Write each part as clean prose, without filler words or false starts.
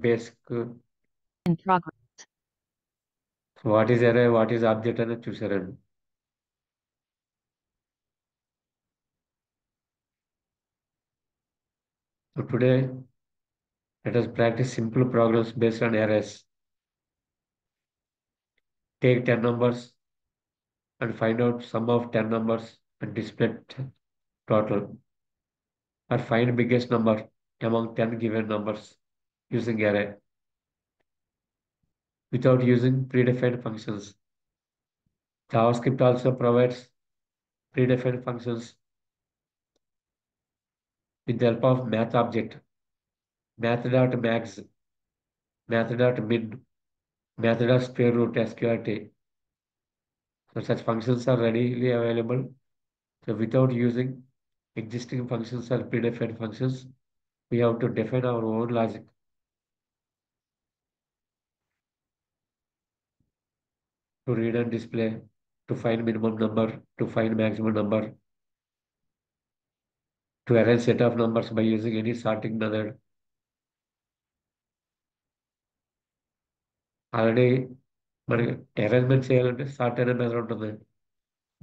basic In progress. what is array, what is object అనేది చూసారండి. So today let us practice simple programs based on arrays. Take 10 numbers and find out sum of 10 numbers and display total, or find biggest number among 10 given numbers using array without using predefined functions. JavaScript also provides predefined functions with the help of math object, math.max, math.min, math.square root, sqrt. So such functions are readily available. So without using existing functions or predefined functions, we have to define our own logic to read and display, to find minimum number, to find maximum number, to arrange set of numbers by using any sorting method. Already మనకి arrangement చేయాలంటే sort అనే method ఉంటుంది.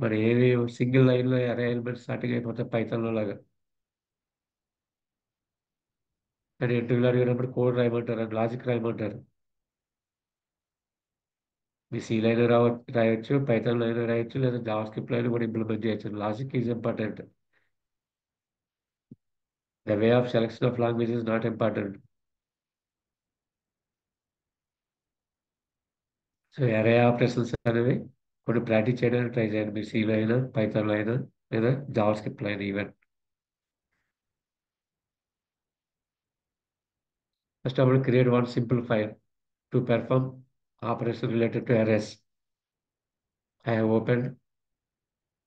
మరి ఏవి single లైన్లో arrangement starting అయిపోతే పైథాన్లో లాగా. కానీ ఇంటర్వ్యూలో అడిగినప్పుడు కోడ్ రాయమంటారు, లాజిక్ రాయమంటారు. మీ సి లైన్ రాయొచ్చు, పైథాన్ లైన్ రాయొచ్చు, లేదా జావాస్క్రిప్ట్ లైన్ కూడా ఇంప్లిమెంట్ చేయొచ్చు. Logic is important. The way of selection of language is not important. So అరే ఆపరేషన్స్ అనేవి కొన్ని ప్రాక్టీస్ చేయడానికి ట్రై చేయండి. మీరు సీలో అయినా, పైథాన్లో అయినా, లేదా జావాస్క్రిప్ట్లో అయినా even. First of all create one simple file to perform operation related to arrays. I have opened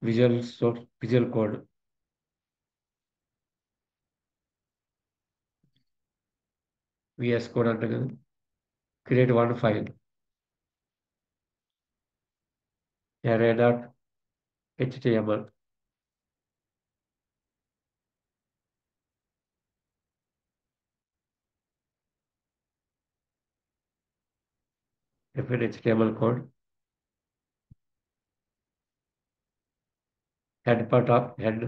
Visual Code. VS Code అంటే కదా. Create one file. array.html. Define HTML code. Head part of head.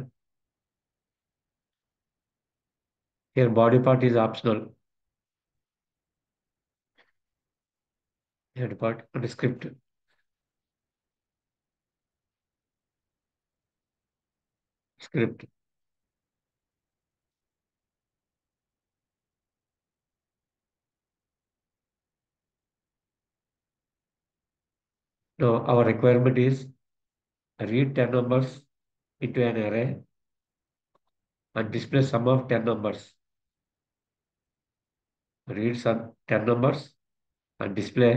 Here body part is optional. Head part and script. Script. Now our requirement is read 10 numbers into an array and display sum of 10 numbers. Read some 10 numbers and display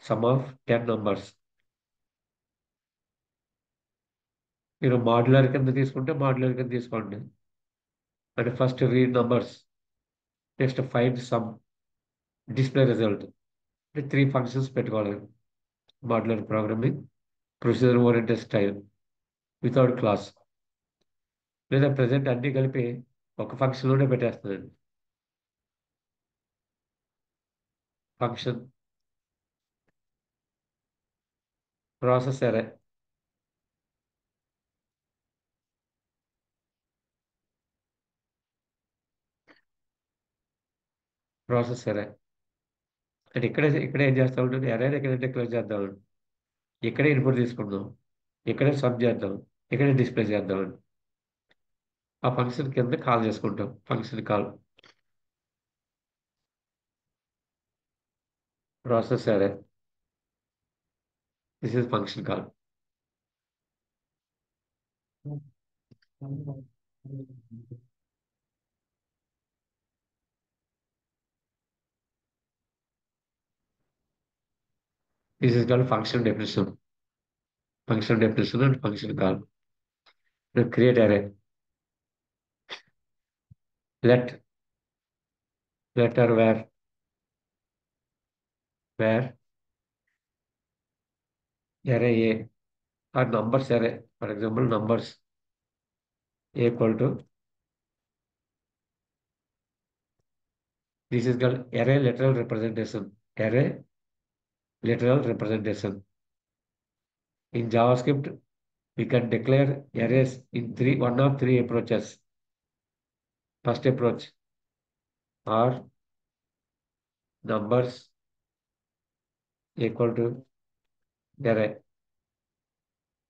sum of 10 numbers. మీరు modular కింద తీసుకుంటే modular కింద తీసుకోండి. అంటే first read numbers, next find some, display result. అంటే 3 functions పెట్టుకోవాలి. Modular programming, procedure oriented style, without class. లేదా present అన్నీ కలిపి ఒక ఫంక్షన్లోనే పెట్టేస్తుందండి. ఫంక్షన్ ప్రాసెస్ అరే. ప్రాసెస్ అరే అంటే ఇక్కడే ఏం చేస్తా ఉంటుంది, అరేని ఇక్కడ డిక్లేర్ చేద్దామండి, ఇక్కడే ఇన్పుట్ తీసుకుందాం, ఇక్కడే సబ్ చేద్దాం, ఇక్కడే డిస్ప్లే చేద్దామండి. ఆ ఫంక్షన్ కింద కాల్ చేసుకుంటాం, ఫంక్షన్ కాల్. ప్రాసెస్ అరే, this is function call. This is called function definition. Function definition and function call. Now create array. Let or where array A or numbers array. For example, numbers A equal to This is called array literal representation. Array literal representation. In JavaScript, we can declare arrays in one of three approaches. First approach are numbers equal to array.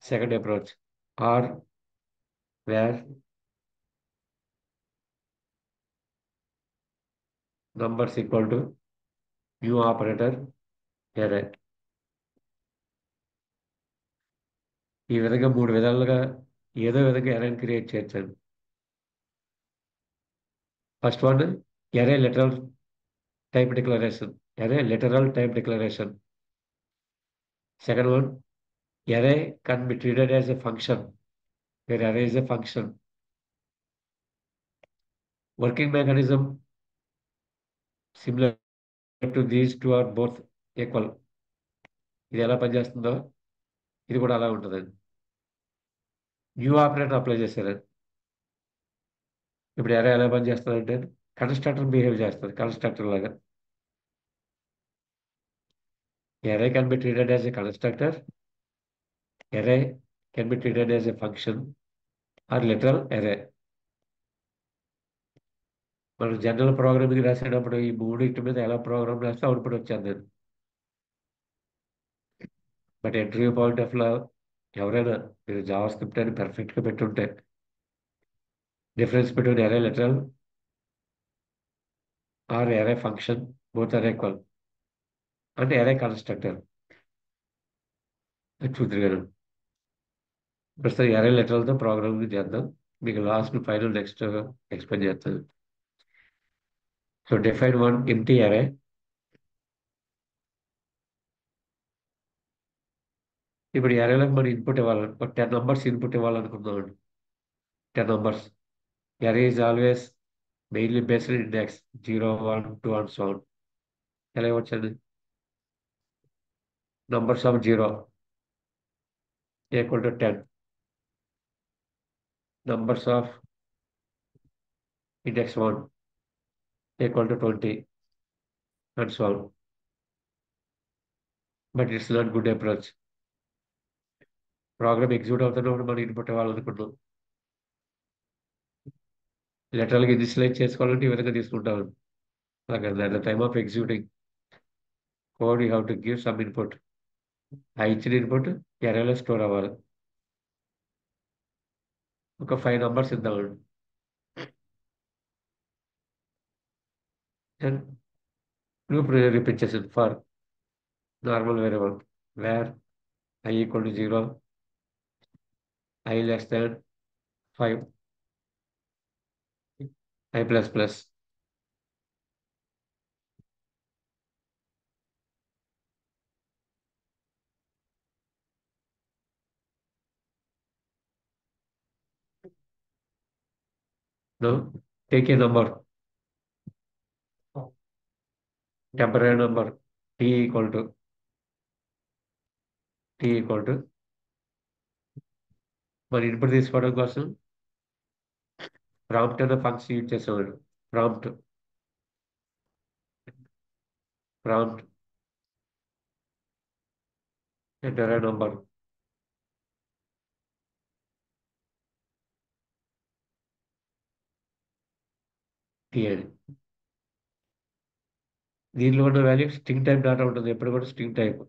Second approach are where numbers equal to new operator array. ఈ విధంగా మూడు విధాలుగా ఏదో విధంగా array create చేయొచ్చండి. First one array literal type declaration. Array literal type declaration. Second one, array can be treated as a function, where array is a function. Working mechanism similar to these two are both equal. ఇది ఎలా పనిచేస్తుందో ఇది కూడా అలా ఉంటుందండి. New operator apply చేశారండి. ఇప్పుడు array ఎలా పనిచేస్తుందంటే కన్స్ట్రక్టర్ బిహేవ్ చేస్తుంది కన్స్ట్రక్టర్ లాగా. Array can be treated as a constructor. Array can be treated as a function or literal array. మనం జనరల్ ప్రోగ్రామింగ్ రాసేటప్పుడు ఈ మూడింటి మీద ఎలా ప్రోగ్రామ్ రాస్తే అవుట్పుట్ వచ్చేది. బట్ ఇంటర్వ్యూ పాయింట్ ఆఫ్ లో ఎవరైనా మీరు జావా స్క్రిప్ట్ అని పర్ఫెక్ట్గా పెట్టుంటే difference between array literal or array function both are equal అంటే array constructor చూద్దరు. ప్రస్తుతం array literal తో ప్రోగ్రామింగ్ చేద్దాం. మీకు లాస్ట్ ఫైనల్ నెక్స్ట్ ఎక్స్ప్లెయిన్ చేస్తాను. So define one empty array. ఇప్పుడు arrayలకు మనం ఇన్పుట్ ఇవ్వాలని ఒక 10 numbers input ఇవ్వాలనుకుందామండి. 10 numbers. Array is always mainly based on index 0, 1, 2 and so on. ఎలా ఇవ్వచ్చండి? Numbers of 0 equal to 10. Numbers of index 1 equal to 20 and so on. But it's not good approach. Programme execute అవుతున్నప్పుడు మనం input ఇవ్వాలనుకుంటున్నాం. లెటరల్గా initialise చేసుకోవాలంటే ఈ విధంగా తీసుకుంటాం. At the time of executing code you have to give some input. ఆ ఇచ్చిన input arrayలో store అవ్వాలి. ఒక 5 numbers ఇద్దామండి. అండ్ లూప్ రిపీట్ చేసింది for normal variable where i equal to 0, i less than 5, i plus plus. Now take a number, temporary number t equal to మన input తీసుకోవడం కోసం ప్రాంప్ట్ అనే ఫంక్షన్ యూజ్ చేసేవాడు. Prompt enter number tea అని. దీనిలో ఉన్న value string type data ఉంటుంది. ఎప్పుడు కూడా స్ట్రింగ్ టైప్.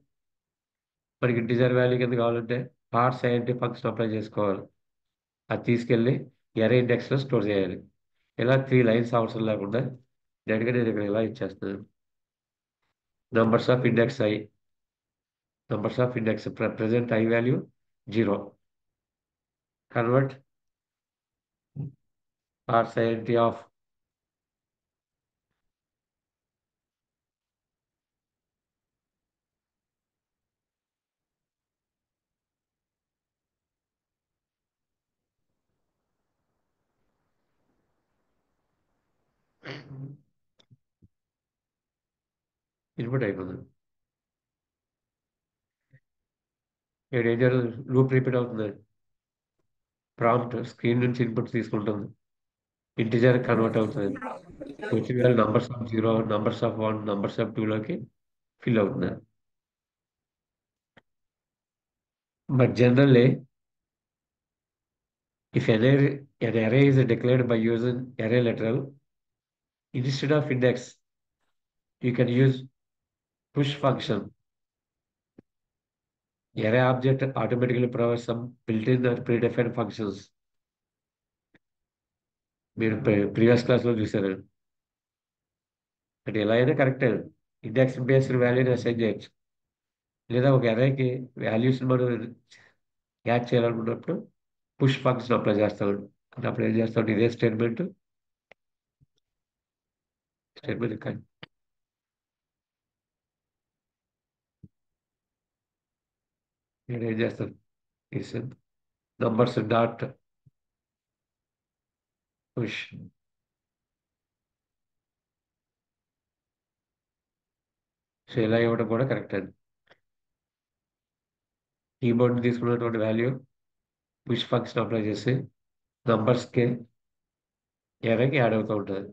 మనకి ఇంటిజర్ వాల్యూ కింద కావాలంటే పార్ట్స్ ఐడెంటిటీ ఫంక్షన్ అప్లై చేసుకోవాలి. అది తీసుకెళ్ళి array index లో స్టోర్ చేయాలి. ఇలా 3 lines అవసరం లేకుండా డైరెక్ట్గా నేను ఇక్కడ ఇలా ఇచ్చేస్తున్నాను. numbers of index present I value 0. Convert parts identity of input అయిపోతుంది. ఇక్కడ ఏం జరుగుతుంది? లూప్ రిపీట్ అవుతుంది. ప్రాంప్ట్ స్క్రీన్ నుంచి ఇన్పుట్ తీసుకుంటుంది. ఇంటిజర్ కన్వర్ట్ అవుతుంది. వచ్చిన value numbers of zero, numbers of one, numbers of two లోకి ఫిల్ అవుతుంది. But generally if an array is declared by using array literal, instead of index, you can use push function. Array object automatically provides some built-in or predefined functions. మీరు previous క్లాస్లో చూసారు. అంటే ఎలా అయినా కరెక్టే. Index based వాల్యూని assign చేయొచ్చు. లేదా ఒక అరేకి వాల్యూస్ని మనం యాడ్ చేయాలనుకున్నప్పుడు పుష్ ఫంక్షన్ అప్లై చేస్తాడు. అంటే అప్పుడు ఏం చేస్తాడు, ఇదే స్టేట్మెంట్ కానీ నేను ఏం చేస్తాను, is numbers dot push. So ఇలా ఇవ్వడం కూడా కరెక్ట్ అండి. కీబోర్డ్ తీసుకున్నటువంటి వాల్యూ పుష్ ఫంక్షన్ అప్లై చేసి నంబర్స్కి ఎర్రకి యాడ్ అవుతూ ఉంటుంది.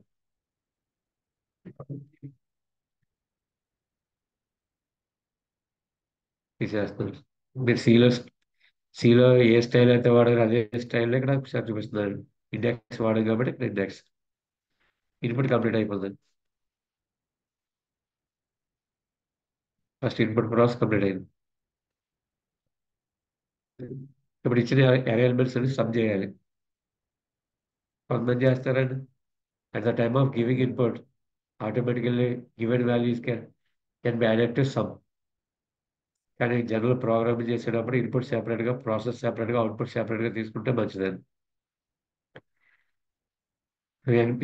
తీసేస్తున్నారు. మీరు సిలో ఏ స్టైల్ అయితే వాడారు అదే స్టైల్లో ఇక్కడ ఒకసారి చూపిస్తున్నారు. ఇండెక్స్ వాడాం కాబట్టి ఇక్కడ ఇండెక్స్ ఇన్పుట్ కంప్లీట్ అయిపోతుంది. ఫస్ట్ ఇన్పుట్ ప్రాసెస్ కంప్లీట్ అయింది. ఇప్పుడు ఇచ్చిన అరే ఎలిమెంట్స్ అని సమ్ చేయాలి. కొంతమంది చేస్తారండి, at the time of giving input automatically given values can be added to some. కానీ జనరల్ ప్రోగ్రామింగ్ చేసేటప్పుడు ఇన్పుట్ సెపరేట్గా, ప్రాసెస్ సెపరేట్గా, అవుట్పుట్ సెపరేట్గా తీసుకుంటే మంచిదండి.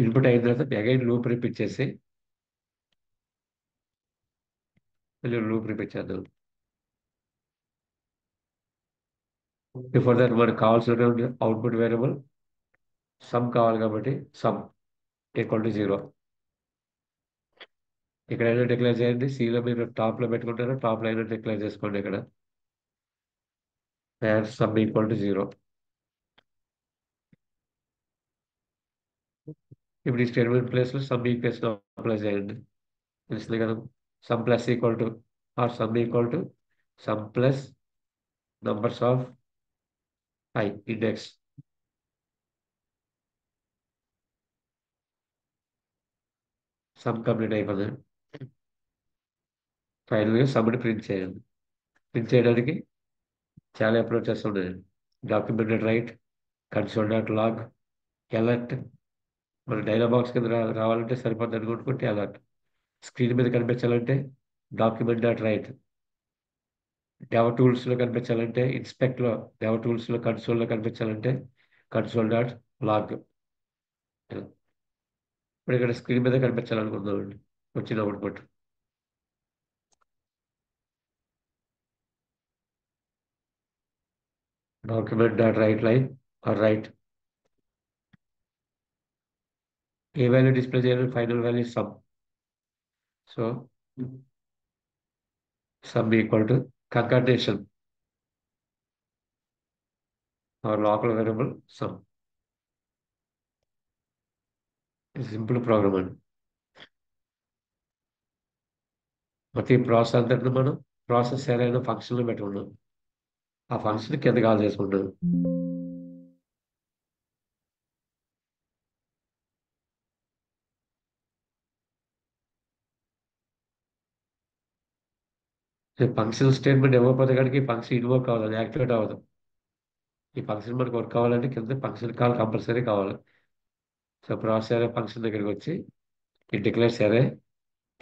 ఇన్పుట్ అయిన తర్వాత అగైన్ లూప్ రిపీట్ చేసి మళ్ళీ లూప్ రిపీట్ చేద్దాం. బిఫోర్ దట్ మనకు కావాల్సిన అవుట్పుట్ వేరియబుల్ సమ్ కావాలి కాబట్టి సమ్ ఈక్వల్ టు 0 ఇక్కడైనా డిక్లేర్ చేయండి. సిలో మీరు టాప్లో పెట్టుకుంటారో టాప్లో అయినా డిక్లేర్ చేసుకోండి. ఇక్కడ సమ్ ఈక్వల్ టు 0. ఇప్పుడు ఈ స్టేట్మెంట్ ప్లేస్లో సమ్ ఈక్వేషన్ అప్లై చేయండి. తెలిసింది కదా, sum plus equal to or sum equal to sum plus numbers of i index. Sum complete అయిపోతుంది. ఫైనల్గా సమ్ని ప్రింట్ చేయండి. ప్రింట్ చేయడానికి చాలా అప్రోచెస్ ఉన్నాయి. Documented write, console dot log, alert. మన డైలాగ్ బాక్స్ కింద రావాలంటే సరిపోద్ది అనుకుంటే అలర్ట్. స్క్రీన్ మీద కనిపించాలంటే డాక్యుమెంట్ డాట్ రైట్. డెవ టూల్స్లో కనిపించాలంటే ఇన్స్పెక్ట్లో, డెవ టూల్స్లో కన్సోల్లో కనిపించాలంటే కన్సోల్ డాట్ లాగ్. ఇప్పుడు ఇక్కడ స్క్రీన్ మీద కనిపించాలనుకుందామండి వచ్చిన output. Document dot write line or write. ఏ వాల్యూ డిస్ప్లే చేయాలి, final value sum. So sum equal to concatenation or local variable sum. Simple program అండి. ప్రతి ప్రాసెస్ అంతటిని మనం ప్రాసెస్ ఏదైనా ఫంక్షన్లో పెట్టుకున్నాం. ఆ ఫంక్షన్ కింద కాల్ చేసుకుంటాం. ఫంక్షన్ స్టేట్మెంట్ ఇవ్వకపోతే కనుక ఈ ఫంక్షన్ ఇన్వోక్ అవ్వదు, యాక్టివేట్ అవ్వదు. ఈ ఫంక్షన్ మనకు వర్క్ కావాలంటే కింద ఫంక్షన్ కాల్ కంపల్సరీ కావాలి. సో ప్రాసెస్ అరే ఫంక్షన్ దగ్గరికి వచ్చి ఇట్ డిక్లేర్స్ అరే,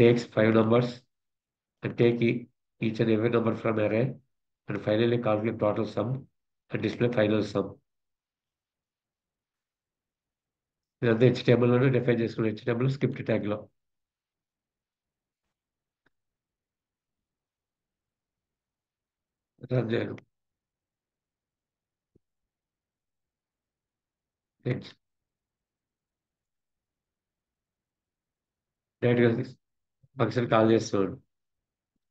takes 5 numbers and take each and every number from array and finally calculate total sum and display final sum. ఇదంతా HTML డిఫైన్ చేసుకుని HTML స్క్రిప్ట్ ట్యాగ్లో. Run చేయడం. డైరెక్ట్గా ఫంక్షన్ కాల్ చేస్తున్నాడు.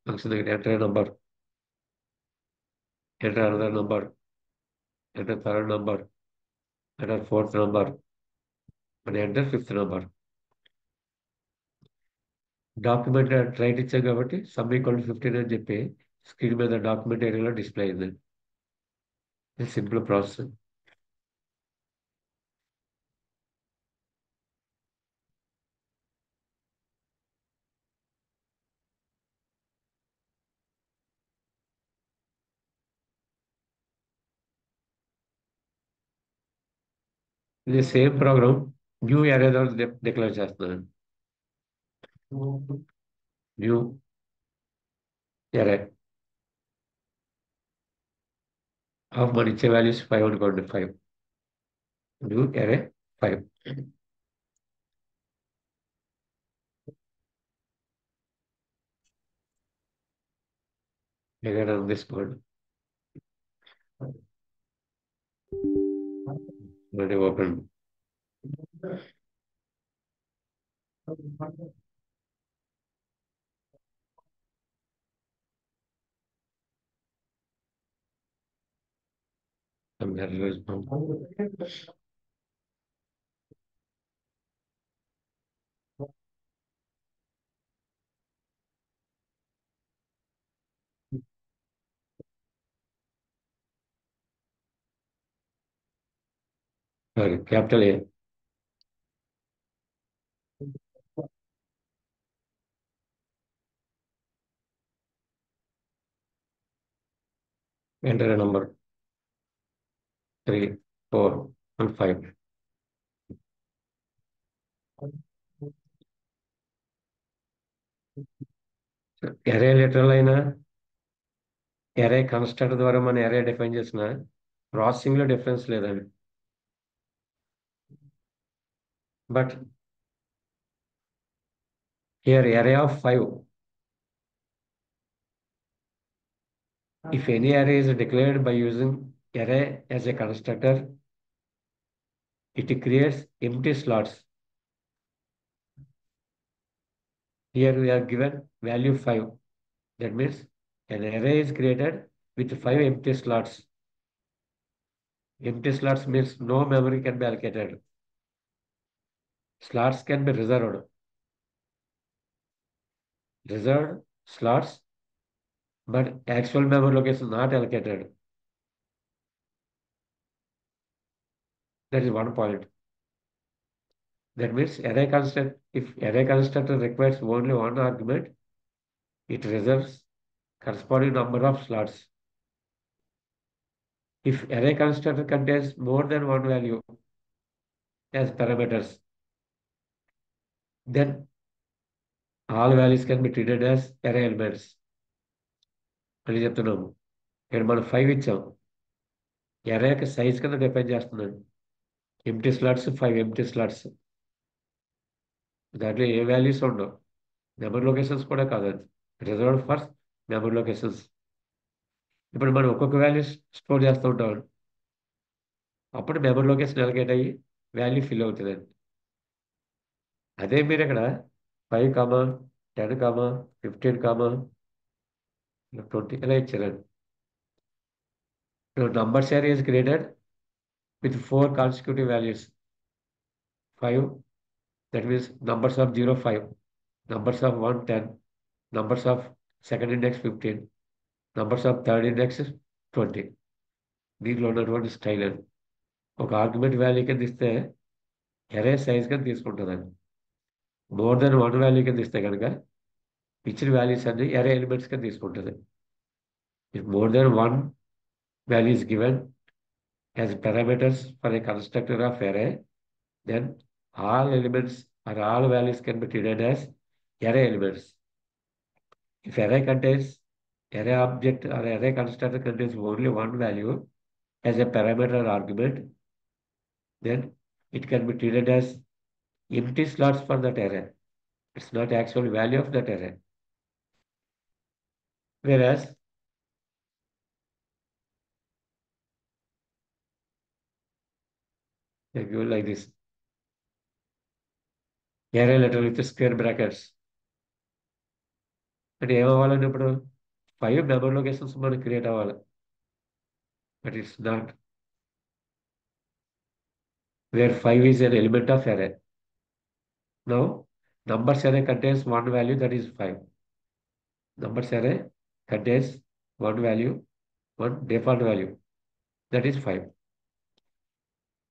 ఫంక్షన్ దగ్గర enter number, enter another number, enter third number, enter fourth number, మన enter fifth number. Document write ఇచ్చాం కాబట్టి సమ్ ఈక్వల్ టు 15 అని చెప్పి స్క్రీన్ మీద డాక్యుమెంట్ ఏరియాలో డిస్ప్లే అయింది. ఇది సింపుల్ ప్రాసెస్. ఇది సేమ్ ప్రోగ్రామ్ న్యూ అరే డిక్లేర్ చేస్తున్నాను. న్యూ అరే ఆఫ్ మన ఇచ్చే వాల్యూస్ 5 అనుకోండి. 5 న్యూ అరే 5. again తీసుకోండి. మళ్ళీ open. Capital A. Enter number 3, 4 and 5. Array literal అయినా ఎరే కన్స్ట్రక్ట్ ద్వారా మనం ఎరే డిఫైన్ చేసిన ప్రాసెసింగ్ లో డిఫరెన్స్ లేదండి. But here array of 5, if any array is declared by using array as a constructor, it creates empty slots. Here we are given value 5. That means an array is created with 5 empty slots. Empty slots means no memory can be allocated. Slots can be reserved. Reserved slots, but actual memory location not allocated. That is one point. That means if array constructor requires only one argument, it reserves corresponding number of slots. If array constructor contains more than one value as parameters, then all values can be treated as array elements. అని చెప్తున్నాము. ఇక్కడ మనం 5 ఇచ్చాం. array యొక్క size కింద define చేస్తున్నాను. Empty slots 5 empty slots. దాంట్లో ఏ values ఉండవు. మెమరీ లొకేషన్స్ కూడా కాదండి. Reserved for memory locations. ఇప్పుడు మనం ఒక్కొక్క వాల్యూ స్టోర్ చేస్తూ ఉంటాం. అప్పుడు మెమరీ లొకేషన్ అలొకేట్ అయ్యి వాల్యూ ఫిల్ అవుతుందండి. అదే మీరు ఇక్కడ 5, 10, 15, 20 ఇలా ఇచ్చారండి. Numbers array is created with 4 consecutive values. 5, that means numbers of 0, 5, numbers of 1, 10, numbers of second index 15, numbers of third index 20. దీంట్లో ఉన్నటువంటి స్టైల్ అని ఒక ఆర్గ్యుమెంట్ వాల్యూ కింద ఇస్తే ఎరే సైజ్ కింద తీసుకుంటుందండి. మోర్ దెన్ వన్ వాల్యూ కింద ఇస్తే కనుక ఇచ్చిన వాల్యూస్ అన్ని ఎరే ఎలిమెంట్స్ కింద తీసుకుంటుంది. If more than one value is given as parameters for a constructor of array, then all elements or all values can be treated as array elements. If array object or array constructor contains only one value as a parameter or argument, then it can be treated as empty slots for that array. It's not actual value of that array. Whereas they give like this array letter with square brackets. అంటే ఏమవ్వాలండి ఇప్పుడు 5 memory locations మనకి create అవ్వాలి. But it's not. where 5 is an element of array. Now, numbers array contains one value, that is 5. Numbers array contains one value, one default value, that is 5.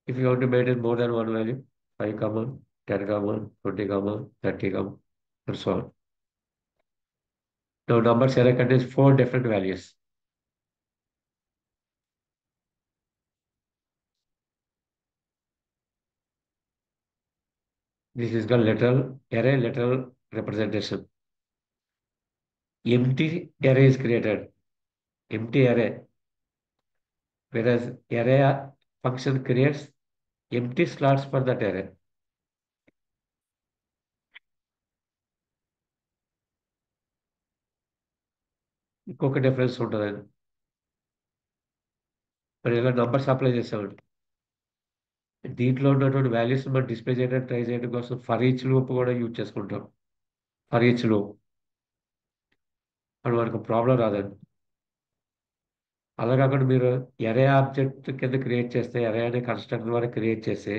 If you want to maintain more than one value, 5 comma, 10 comma, 20 comma, 30 comma, and so on. Now, numbers array contains 4 different values. This is called literal array, literal representation. Empty array is created. Empty array. Whereas array function creates empty slots for that array. ఇంకొక difference ఉంటుందండి. మరి ఇలా numbers apply చేసామండి. దీంట్లో ఉన్నటువంటి values మనం display చేయడానికి try చేయడం కోసం ఫర్ ఈచ్ లూప్ కూడా యూజ్ చేసుకుంటాం. ఫర్ ఈచ్ లూప్ అది మనకు ప్రాబ్లం రాదండి. అలా కాకుండా మీరు ఎరే ఆబ్జెక్ట్ కింద క్రియేట్ చేస్తే ఎరే అనే కన్స్ట్రక్ట్ ద్వారా క్రియేట్ చేసి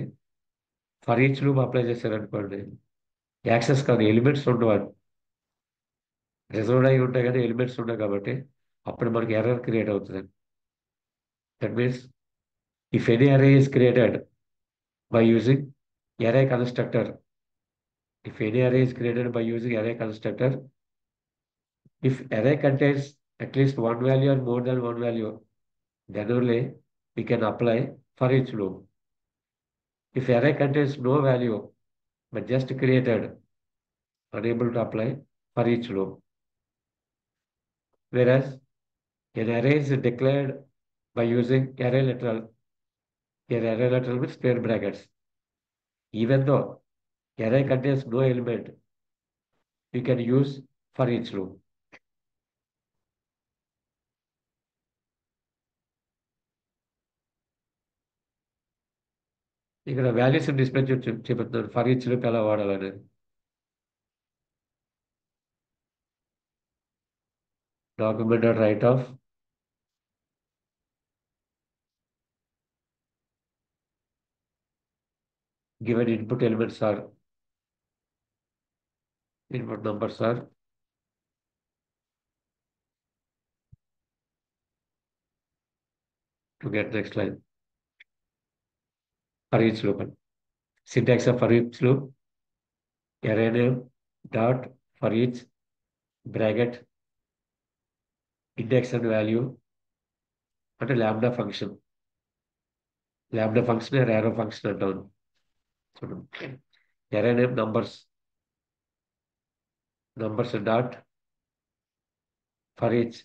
ఫర్ ఈచ్ లూప్ అప్లై చేశారనుకోండి, యాక్సెస్ కాదు, ఎలిమెంట్స్ ఉండవు. రిజర్వ్డ్ అయి ఉంటాయి కానీ ఎలిమెంట్స్ ఉండవు కాబట్టి అప్పుడు మనకి ఎర్రర్ క్రియేట్ అవుతుంది. దట్ మీన్స్ ఇఫ్ ఎనీ అరే is created by using array constructor, if any array is created by using array constructor, if array contains at least one value or more than one value, then only we can apply for each loop. If array contains no value but just created, unable to apply for each loop. Whereas an array is declared by using array literal. Here array literal with square brackets. Even though array contains no element, you can use for each loop. ఇక్కడ values display చెప్తున్నాను for each loop ఎలా వాడాలనేది. Documented write of given input elements are input numbers are to get next line for each loop. Syntax of for each loop, array name dot for each bracket index and value అంటే lambda function. Lambda function or arrow function అంటాను. చూడండి, array name numbers dot for each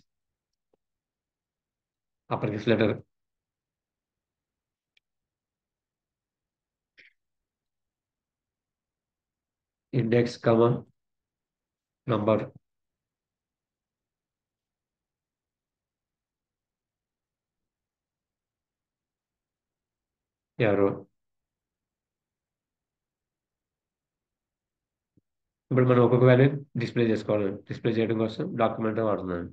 uppercase letter index comma number arrow. ఇప్పుడు మనం ఒక్కొక్క value display చేసుకోవాలి. Display చేయడం కోసం document వాడుతున్నాను.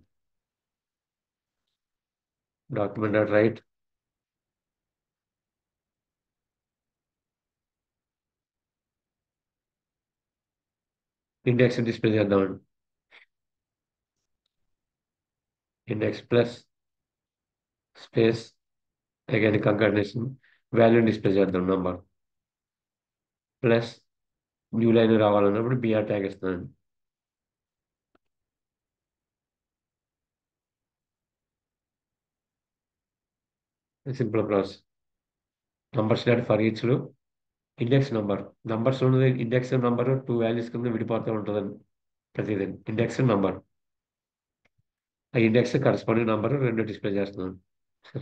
Document dot write index display చేద్దామండి. Index plus space again concatenation value display చేద్దాం నంబర్ ప్లస్ న్యూ లైన్ రావాలన్నప్పుడు బిఆర్ ట్యాగ్ ఇస్తున్నాను. Simple process. Numbers dot for each లో ఇండెక్స్ నంబర్స్ ఉన్నది ఇండెక్స్ నంబర్ 2 వాల్యూస్ కింద విడిపోతూ ఉంటుందండి. ప్రతిదీ ఇండెక్స్ నంబర్, ఆ ఇండెక్స్ కరస్పాండింగ్ నంబర్ రెండు డిస్ప్లే చేస్తున్నాను.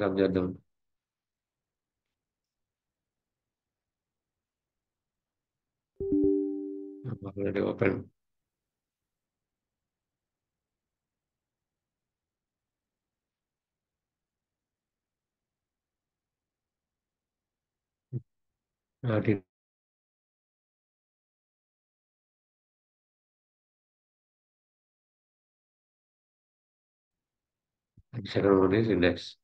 రన్ చేద్దాం. Already open. second one is index.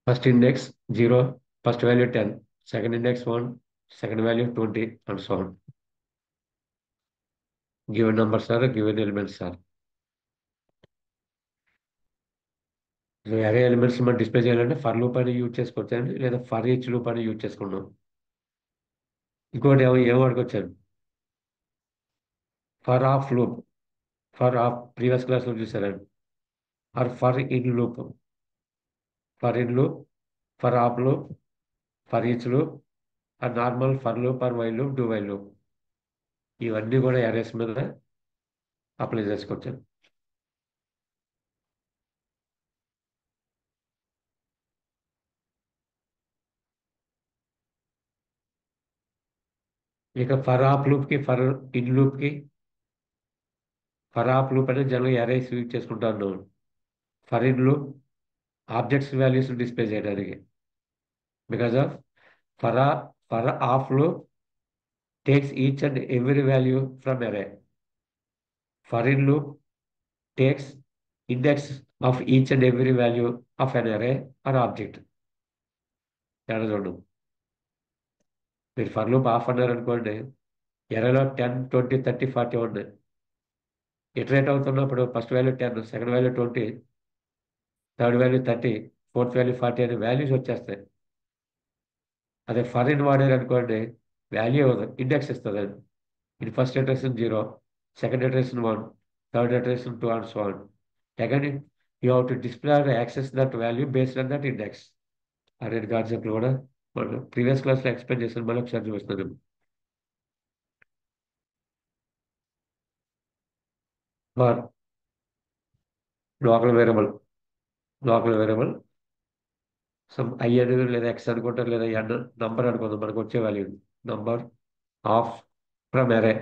First index 0, first value 10, second index 1, second value 20, and so on. Given numbers are given elements are. So array elements మనం display చేయాలంటే for loop అని use చేసుకోవచ్చండి, లేదా for each loop అని use చేసుకున్నాం. ఇంకోటి ఏం వాడుకోవచ్చాను, for of loop, for of previous క్లాస్లో చూసారండి. For in loop, for in loop, for of loop, for each loop, normal for loop, while loop, do while loop, ఇవన్నీ కూడా అరేస్ మీద అప్లై చేసుకోవచ్చాను. ఇక ఫర్ ఆఫ్ లూప్కి ఫర్ ఇన్ లూప్కి, for of loop అనేది జనరల్ అరేస్ యూజ్ చేసుకుంటాను. For in loop objects values display చేయడానికి, because of for for of loop takes each and every value from array. For in loop takes index of each and every value of an array or object. తేడా చూడు, మీరు for loop of అన్నారు అనుకోండి, ఎరేలో 10, 20, 30, 40 ఉన్నాయి. Iterate అవుతున్నప్పుడు first value 10, second value 20, third value 30, fourth value 40 అనే values వచ్చేస్తాయి. అదే ఫర్ ఇన్ వాడారు అనుకోండి, వాల్యూ ఇండెక్స్ ఇస్తుంది. ఇది first iteration 0, second iteration 1, third iteration 2, and so on. Again, you have to display or access that value based on that index. ఆ రెండు కాన్సెప్ట్లు కూడా మనం ప్రీవియస్ క్లాస్లో ఎక్స్ప్లెయిన్ చేసిన మళ్ళీ ఒకసారి చూపిస్తున్నాను. For local variable, local variable some I అనేది లేదా ఎక్స్ అనుకుంటారు, లేదా ఎన్ నంబర్ అనుకుందాం, మనకు వచ్చే వాల్యూ నంబర్ ఆఫ్ ఫ్రమ్ అరే,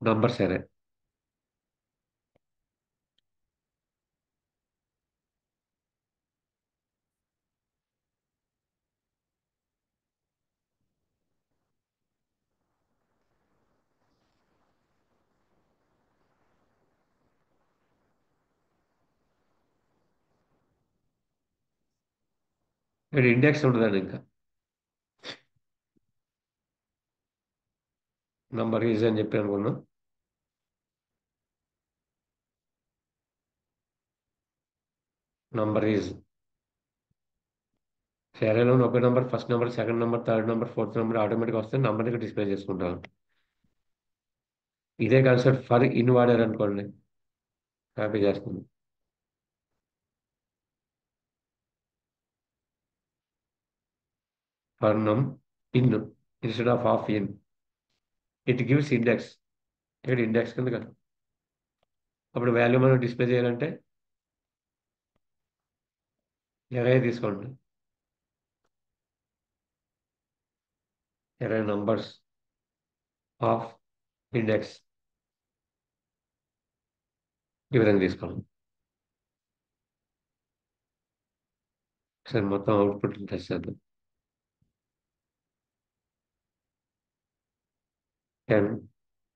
నంబర్స్ అరే. ఇక్కడ ఇండెక్స్ ఉండదండి, ఇంకా నంబర్ ఈజ్ అని చెప్పి అనుకున్నాం. నంబర్ ఈజ్ సరేలో ఒక number, first number, second number, third number, fourth number ఆటోమేటిక్గా వస్తే నెంబర్ని డిస్ప్లే చేసుకుంటాం. ఇదే కాన్సెప్ట్ ఫర్ ఇన్ వాడారు అనుకోండి, కాపీ చేస్తుంది. ఫర్ నమ్ in instead of in, it gives index. ఇక్కడ ఇండెక్స్ కింద కదా, అప్పుడు వాల్యూ మనం డిస్ప్లే చేయాలంటే ఎరే తీసుకోండి, ఎరే నంబర్స్ ఆఫ్ ఇండెక్స్ ఈ విధంగా తీసుకోండి. సరే మొత్తం అవుట్పుట్ టెస్ట్ చేద్దాం. 10,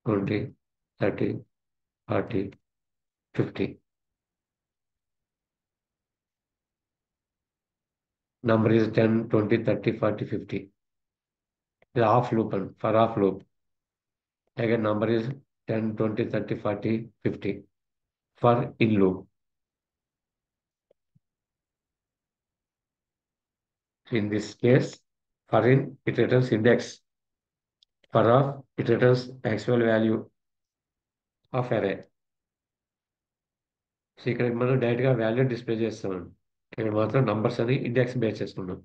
20, 30, 40, 50. Number is 10, 20, 30, 40, 50. The off loop and for off loop. Again, number is 10, 20, 30, 40, 50. For in loop. In this case, for in, it returns index. For off, it returns actual value of array. So ఇక్కడ మనం డైరెక్ట్గా value display చేస్తామండి. ఇక్కడ మాత్రం numbers అని index base చేసుకున్నాం.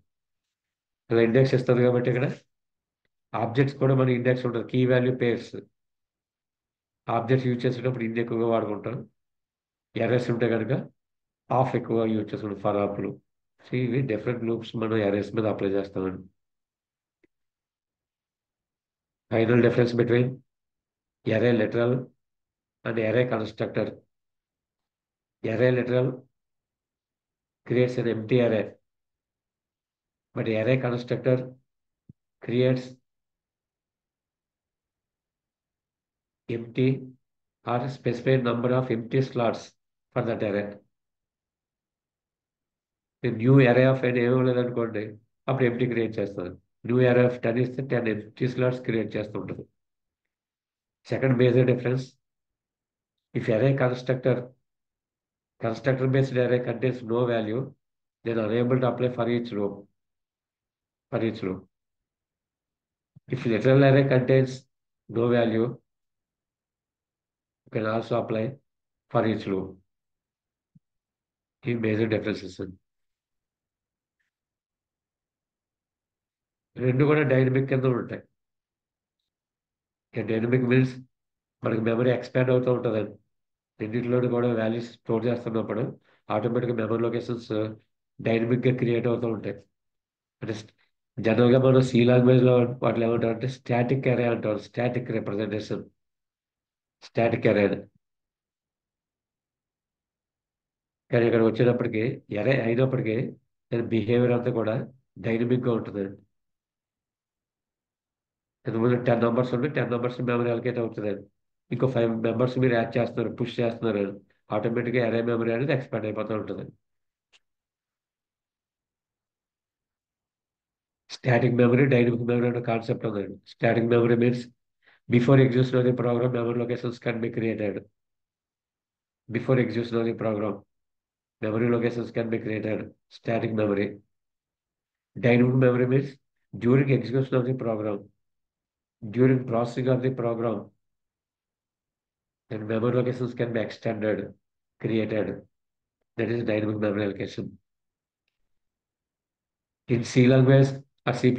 ఇలా index ఇస్తుంది కాబట్టి ఇక్కడ ఆబ్జెక్ట్స్ కూడా మన ఇండెక్స్ ఉంటుంది, key value pairs. Objects use చేసేటప్పుడు ఇన్ ఎక్కువగా వాడుకుంటాం. ఎర్రర్స్ ఉంటే కనుక ఆఫ్ ఎక్కువ యూజ్ చేసుకుంటాం, ఫర్ ఆఫ్లు. సో ఇవి డిఫరెంట్ లూప్స్ మనం ఎర్రర్స్ మీద అప్లై చేస్తామండి. Final difference between array literal and array constructor. Array literal creates an empty array, but array constructor creates empty or specified number of empty slots for that array. New అరే of అని ఏమీ లేదనుకోండి, అప్పుడు empty create చేస్తుంది. New అరే of 10 ఇస్తే 10 empty slots create చేస్తుంటుంది. Second major difference, if అరే constructor based array contains no value, then unable to apply for each row. If literal array contains no value, you can also apply for each row. ఈ major differences. రెండు కూడా dynamic కింద ఉంటాయి. Dynamic means మనకి memory expand అవుతూ ఉంటుందండి. రెండింటిలో కూడా వాల్యూస్ స్టోర్ చేస్తున్నప్పుడు ఆటోమేటిక్గా మెమరీ లొకేషన్స్ డైనమిక్గా క్రియేట్ అవుతూ ఉంటాయి. అంటే జనరల్గా మనం సి లాంగ్వేజ్లో వాటిలో ఏమంటారు అంటే స్టాటిక్ అరే అంటారు. స్టాటిక్ రిప్రజెంటేషన్, స్టాటిక్ అరే. కానీ ఇక్కడ వచ్చేటప్పటికి ఎరే అయినప్పటికీ దాని బిహేవియర్ అంతా కూడా డైనమిక్గా ఉంటుందండి. ఎందుకంటే 10 నంబర్స్ ఉంటే 10 నంబర్స్ మెమరీ అలకేట్ అవుతుందండి. ఇంకో 5 మెంబర్స్ మీరు యాడ్ చేస్తున్నారు, పుష్ చేస్తున్నారు, ఆటోమేటిక్గా అరే మెమరీ అనేది ఎక్స్పాండ్ అయిపోతూ ఉంటుంది. స్టాటిక్ మెమరీ, డైనమిక్ మెమరీ అనే కాన్సెప్ట్ ఉందండి. Static memory means before execution of the program memory locations can be created. Before execution of the program memory locations can be created. Static memory. Dynamic memory means during execution of the program, during processing of the program, then memory locations can be extended, created. That is dynamic memory allocation. In C language or C++,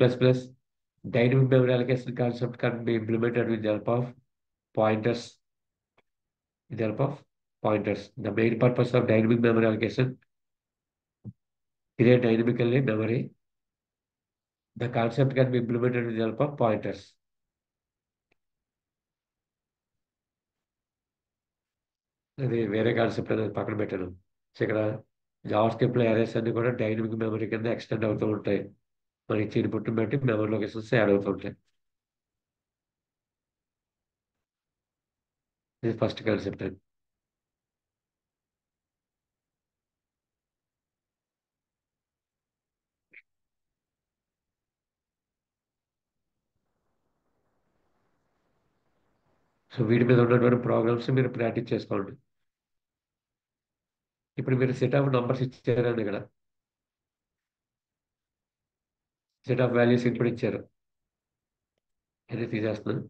dynamic memory allocation concept can be implemented with the help of pointers. With the help of pointers. The main purpose of dynamic memory allocation, create dynamically memory. The concept can be implemented with the help of pointers. అది వేరే concept అనేది పక్కన పెట్టాను. So ఇక్కడ Java స్క్రిప్ట్లో arrays అన్ని కూడా dynamic memory కింద ఎక్స్టెండ్ అవుతూ ఉంటాయి. మరి ఇచ్చిన ఇన్పుట్ని బట్టి మెమరీ లొకేషన్స్ యాడ్ అవుతూ ఉంటాయి. ఇది ఫస్ట్ కాన్సెప్ట్ అండి. సో వీటి మీద ఉన్నటువంటి ప్రోగ్రామ్స్ మీరు ప్రాక్టీస్ చేసుకోండి. ఇప్పుడు మీరు సెట్ ఆఫ్ నంబర్స్ ఇచ్చారండి. ఇక్కడ సెట్ ఆఫ్ వాల్యూస్ ఇన్పుట్ ఇచ్చారు. ఇది తీసేస్తున్నాను.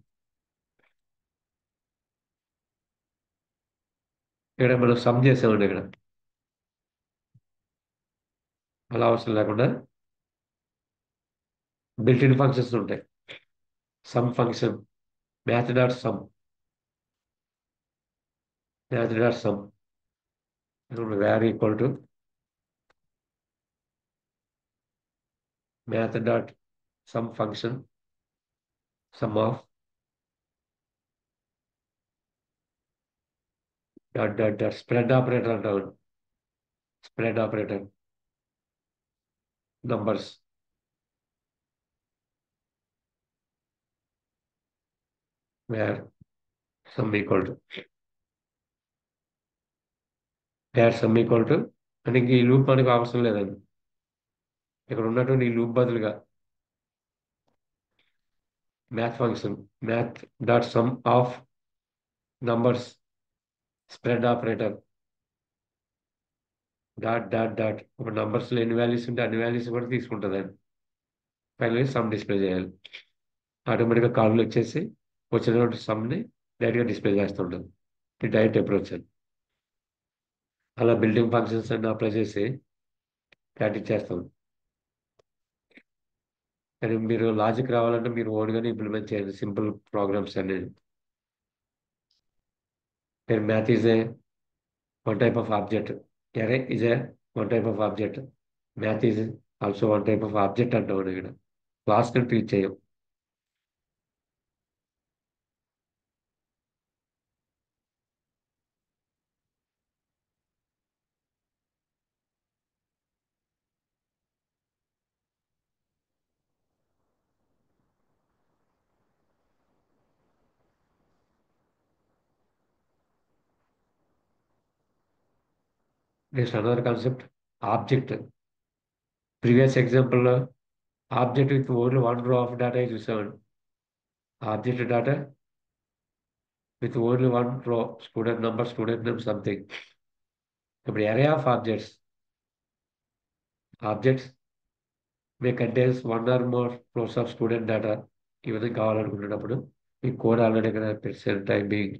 ఇక్కడ మనం సమ్ చేసామండి. ఇక్కడ అలా అవసరం లేకుండా బిల్ట్ ఇన్ ఫంక్షన్స్ ఉంటాయి. Sum function, math dot sum, math dot sum where equal to math dot sum function sum of dot dot dot spread operator అంటాం. Spread operator numbers where sum equal to where sum equal to అంటే ఇంక ఈ loop మనకు అవసరం లేదండి. ఇక్కడ ఉన్నటువంటి ఈ లూప్ బదులుగా math function math dot some of numbers spread operator dot dot dot ఒక నంబర్స్లో ఎన్ని వాల్యూస్ ఉంటే అన్ని వాల్యూస్ కూడా తీసుకుంటుందండి. ఫైనల్గా సమ్ డిస్ప్లే చేయాలి. ఆటోమేటిక్గా కాల్లో వచ్చేసి వచ్చినటువంటి సమ్ని డైరెక్ట్గా డిస్ప్లే చేస్తుంటుంది. ఇది డైరెక్ట్ అప్రోచ్ అండి. అలా బిల్డింగ్ ఫంక్షన్స్ అన్ని అప్లై చేసి ప్రాక్టీస్ చేస్తాం. కానీ మీరు లాజిక్ రావాలంటే మీరు ఓన్గానే ఇంప్లిమెంట్ చేయండి సింపుల్ ప్రోగ్రామ్స్ అనేది. Math is a one type of object. Array is a one type of object. Math is also one type of object అంటాం ఇక్కడ. క్లాస్ ని ట్రీట్ చేయం. Next another concept object. Previous ఎగ్జాంపుల్లో object with only one row of data చూసామండి. Object data with only one row, student number, student name, something. ఇప్పుడు array of objects may contains one or more rows of student data. ఈ విధంగా కావాలనుకున్నప్పుడు మీ code already ఇక్కడ పెట్టాను. Time being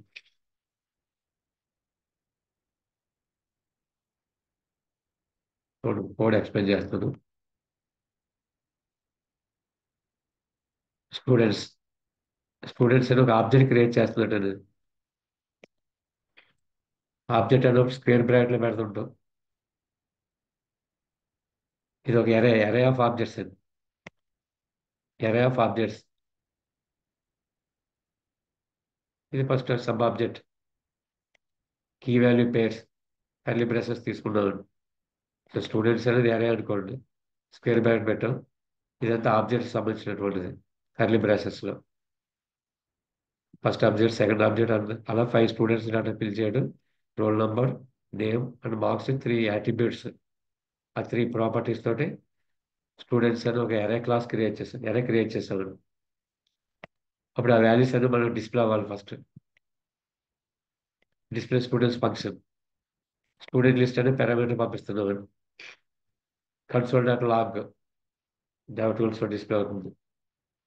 code explain చేస్తాను. Students students అని ఒక ఆబ్జెక్ట్ క్రియేట్ చేస్తున్నట్టు. ఆబ్జెక్ట్ అన్నప్పుడు స్క్వేర్ బ్రాకెట్లో పెడుతుంటాం. ఇది ఒక array ఆఫ్ ఆబ్జెక్ట్స్ అండి. array of objects. ఇది first sub object key value pairs curly braces తీసుకున్నామండి. సో స్టూడెంట్స్ అనేది array అనుకోండి, స్క్వేర్ బ్రాకెట్ పెట్టాం. ఇదంతా ఆబ్జెక్ట్ సంబంధించినటువంటిది కర్లీ బ్రాసెస్లో. ఫస్ట్ ఆబ్జెక్ట్, సెకండ్ ఆబ్జెక్ట్, అలా 5 స్టూడెంట్స్ డేటా ఫిల్ చేయడం. Roll number, name and marks, 3 attributes. ఆ 3 ప్రాపర్టీస్ తోటి స్టూడెంట్స్ అని ఒక ఎరే క్రియేట్ చేసాను. అప్పుడు ఆ వాల్యూస్ అని మనం డిస్ప్లే అవ్వాలి. First display students function. Student list అనే పారామీటర్ పంపిస్తున్నాం. కన్సోల్ డాట్ లాగ్ జావా టూల్స్లో డిస్ప్లే అవుతుంది.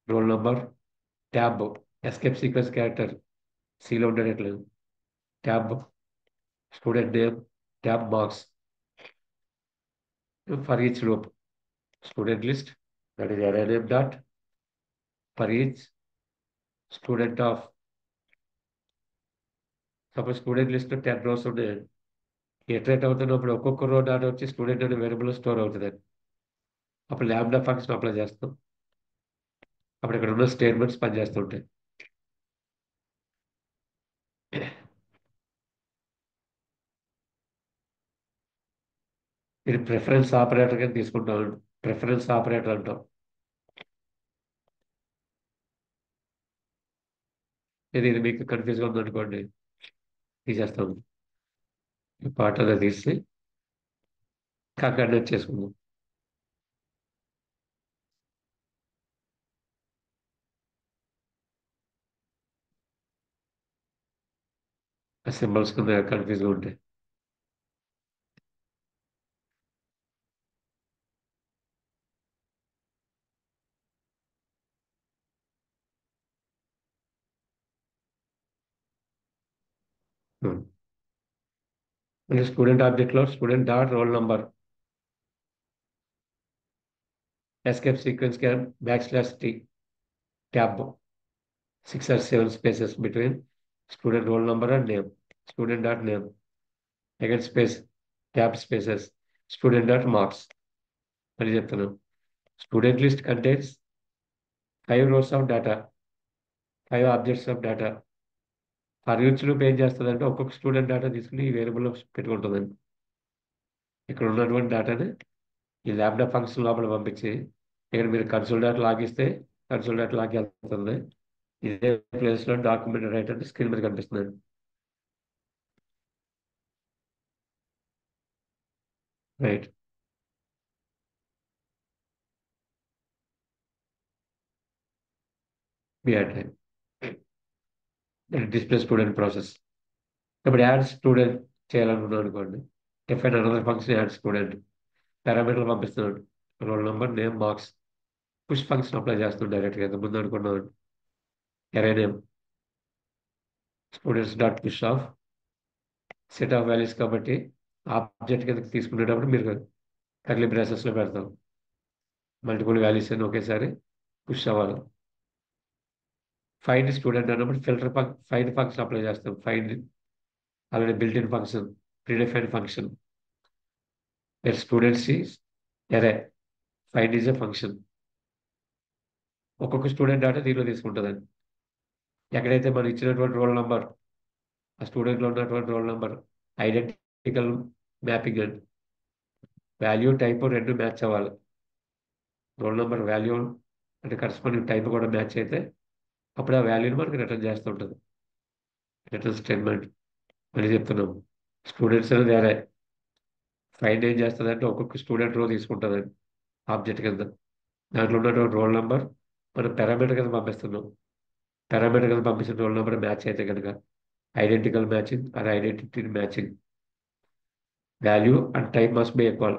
Roll number, tab, escape sequence character సీలో ఉండేటట్లేదు, tab, student name, tab marks. For each loop student list, that is array name dot for each student of. Suppose student list 10 rows ఉన్నాయి. Iterate అవుతున్నప్పుడు ఒక్కొక్క రో data వచ్చి student అనే variable store అవుతుంది. అప్పుడు ల్యాంబ్డా ఫంక్షన్ అప్లై చేస్తాం. అప్పుడు ఇక్కడ ఉన్న స్టేట్మెంట్స్ పనిచేస్తుంటాయి. ఇది ప్రిఫరెన్స్ ఆపరేటర్ కింద తీసుకుంటాం. ప్రిఫరెన్స్ ఆపరేటర్ అంటాం. ఇది మీకు కన్ఫ్యూజ్గా ఉందనుకోండి, తీసేస్తాం. ఈ పార్ట్ అనేది తీసి కంకర్నేట్ చేసుకుందాం. ఆ సింబల్స్ కింద కన్ఫ్యూజ్గా ఉంటాయి. అంటే స్టూడెంట్ ఆబ్జెక్ట్లో student dot roll number, escape sequence can \t tab 6 or 7 spaces between student roll number and name, student dot name, again space, tab spaces, student dot marks. అని చెప్తున్నాం. Student list contains 5 rows of data, 5 objects of data. For each loop ఏం చేస్తుందంటే ఒక్కొక్క student data తీసుకుని ఈ వేరియబుల్లో పెట్టుకుంటుందండి. ఇక్కడ ఉన్నటువంటి డేటాని ఈ ల్యాబ్డా ఫంక్షన్ లోపల పంపించి ఇక్కడ మీరు కన్సోల్ డాట్ లాగ్ ఇస్తే కన్సోల్ డాట్ లాగ్ వెళ్తుంది. ఇదే ప్లేస్లో డాక్యుమెంట్ రైట్ అంటే స్క్రీన్ మీద కనిపిస్తుంది. Write, BR time display student process. ఇప్పుడు యాడ్ స్టూడెంట్ చేయాలనుకున్నాం అనుకోండి, define another function add student. పారామీటర్లు పంపిస్తున్నాడు, roll number, name, marks. Push function apply చేస్తున్నాడు డైరెక్ట్గా. ఎంత ముందు అనుకున్నాడు array name students dot push of set of values. కాబట్టి ఆబ్జెక్ట్ కింద తీసుకునేటప్పుడు మీరు కర్లీ బ్రాసెస్లో పెడతాం. మల్టిపుల్ వాల్యూస్ అని ఒకేసారి పుష్ అవ్వాలి. ఫైండ్ స్టూడెంట్ అన్నప్పుడు ఫైండ్ ఫంక్షన్ అప్లై చేస్తాం. Find already built in function, predefined function. Where students is array, find is a function. ఒక్కొక్క స్టూడెంట్ డేటా దీనిలో తీసుకుంటుందండి. ఎక్కడైతే మనం ఇచ్చినటువంటి రోల్ నెంబర్, ఆ స్టూడెంట్లో ఉన్నటువంటి రోల్ నెంబర్ ఐడెంటికల్ మ్యాపింగ్ అండి. వాల్యూ టైప్ రెండు మ్యాచ్ అవ్వాలి. రోల్ నెంబర్ వాల్యూ అంటే కరస్పాండింగ్ టైప్ కూడా మ్యాచ్ అయితే అప్పుడు ఆ వాల్యూని మనకి రిటర్న్ చేస్తుంటుంది. రిటర్న్ స్టేట్మెంట్ మళ్ళీ చెప్తున్నాము. స్టూడెంట్స్ అనేది వేరే. ఫైండ్ ఏం చేస్తుందంటే ఒక్కొక్క స్టూడెంట్ రో తీసుకుంటుందండి. ఆబ్జెక్ట్ కింద. దాంట్లో ఉన్నటువంటి రోల్ నెంబర్ మనం పారామీటర్ కింద పంపిస్తున్నాం. పారామీటర్ కింద పంపించిన రోల్ నెంబర్ మ్యాచ్ అయితే కనుక identical matching or identity matching, value and type must be equal.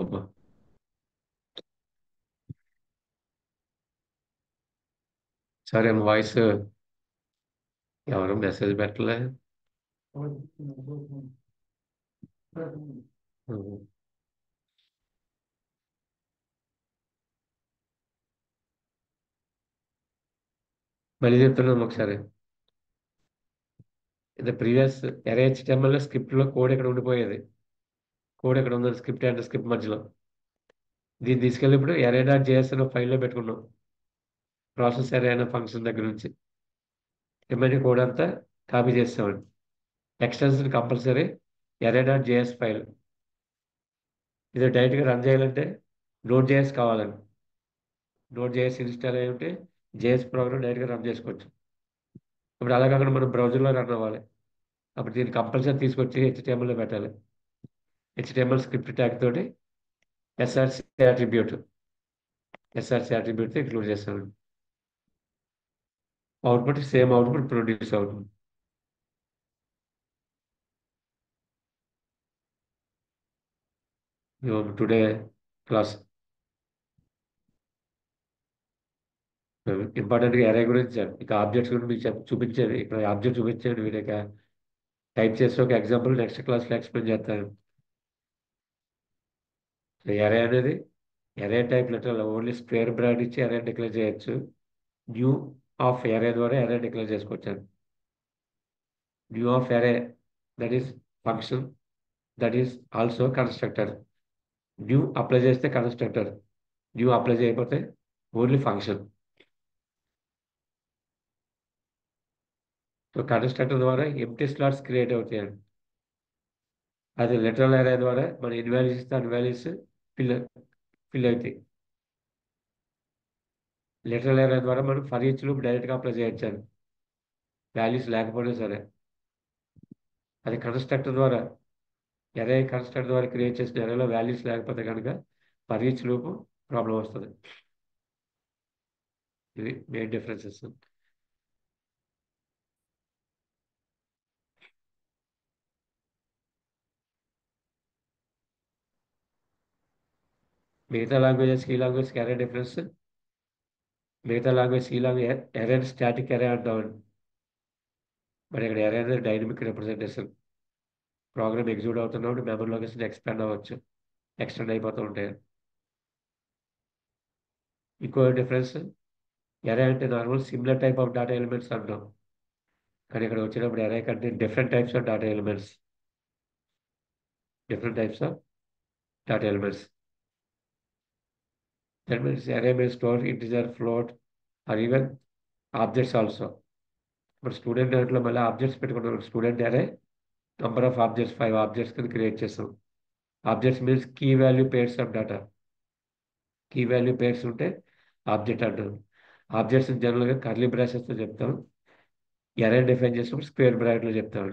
అమ్మా. సరే వాయిస్ ఎవరు మెసేజ్ పెట్టలే. ఉమ్. మళ్ళీ చెప్తున్నాను ఒకసారి. ఇది ప్రీవియస్ ఎరే హెచ్టిఎంఎల్ స్క్రిప్ట్ లో కోడ్ ఇక్కడ ఉండిపోయేది. కోడ్ ఇక్కడ ఉంది స్క్రిప్ట్ అండ్ స్క్రిప్ట్ మధ్యలో. దీన్ని తీసుకెళ్ళి ఇప్పుడు ఎరే డాట్ జేఎస్ అనే ఫైల్లో పెట్టుకున్నాం. ప్రాసెస్ ఎరే అనే ఫంక్షన్ దగ్గర నుంచి రిమైనింగ్ కోడ్ అంతా కాపీ చేస్తామండి. Extension compulsory array dot JS file. ఇది డైరెక్ట్గా రన్ చేయాలంటే నోట్ జేఎస్ కావాలండి. నోట్ జేఎస్ ఇన్స్టాల్ అయ్యి ఉంటే జేఎస్ ప్రోగ్రామ్ డైరెక్ట్గా రన్ చేసుకోవచ్చు. ఇప్పుడు అలా కాకుండా మనం బ్రౌజర్లో రన్ అవ్వాలి. అప్పుడు దీన్ని కంపల్సరీ తీసుకొచ్చి హెచ్టిఎంఎల్లో పెట్టాలి. హెచ్టిఎంఎల్ స్క్రిప్ట్ ట్యాగ్ తోటి SRC attribute SRC attribute include చేస్తామండి. అవుట్పుట్ సేమ్ అవుట్పుట్ ప్రొడ్యూస్ అవుతుంది. టుడే క్లాస్ ఇంపార్టెంట్గా ఎరే గురించి ఇక ఆబ్జెక్ట్స్ గురించి మీకు చూపించేది. ఇక్కడ ఆబ్జెక్ట్ చూపించేది మీరు ఇక టైప్ చేసి ఒక ఎగ్జాంపుల్ నెక్స్ట్ క్లాస్లో ఎక్స్ప్లెయిన్ చేస్తాను. ఎరే అనేది array type letter only square bracket ఇచ్చి ఎరే డిక్లేర్ చేయొచ్చు. న్యూ ఆఫ్ ఎరే ద్వారా ఎరే డిక్లేర్ చేసుకోవచ్చు. New of array that is function, that is also constructor. New apply చేస్తే కన్స్ట్రక్టర్, న్యూ అప్లై చేయకపోతే only function. So constructor ద్వారా empty slots create అవుతాయండి. అది literal array ద్వారా మన ఇన్వాల్యూస్ ఇస్తే అన్వాల్యూస్ ఫిల్ ఫిల్ అవుతాయి. లెటరల్ ఎరే ద్వారా మనం ఫర్ ఈచ్ లూప్ డైరెక్ట్గా అప్లై చేయొచ్చాను, వాల్యూస్ లేకపోయినా సరే. అది కన్స్ట్రక్టర్ ద్వారా ఎరే కన్స్ట్రక్టర్ ద్వారా క్రియేట్ చేసిన ఎరేలో వాల్యూస్ లేకపోతే కనుక ఫర్ ఈచ్ లూప్ ప్రాబ్లం వస్తుంది. ఇది మెయిన్ డిఫరెన్సెస్. మిగతా లాంగ్వేజెస్ ఈ లాంగ్వేజ్కి ఎరే డిఫరెన్స్. మిగతా లాంగ్వేజ్ ఈ లాంగ్వేజ్ ఎరే స్టాటిక్ ఎరే అంటామండి. మరి ఇక్కడ ఎరే అనేది డైనమిక్ రిప్రజెంటేషన్. ప్రోగ్రామ్ ఎగ్జిక్యూట్ అవుతున్నప్పుడు మెమరీ లొకేషన్ ఎక్స్పాండ్ అవ్వచ్చు, ఎక్స్టెండ్ అయిపోతూ ఉంటాయి. ఇంకో డిఫరెన్స్, ఎరే అంటే normal similar type of data elements అంటాం. కానీ ఇక్కడ వచ్చినప్పుడు ఎరే కంటే different types of data elements. Different types of data elements. That means array may store integer, float or even objects also. ఇప్పుడు స్టూడెంట్ దాంట్లో మళ్ళీ objects పెట్టుకున్నాం. Student array number of objects 5 objects కింద క్రియేట్ చేస్తాం. Objects means key value pairs of data. Key value pairs ఉంటే object అంటారు. Objects జనరల్గా curly బ్రాసెస్తో చెప్తాం. ఎరే డిఫైన్ చేసినప్పుడు స్క్వేర్ బ్రాకెట్లో చెప్తాం.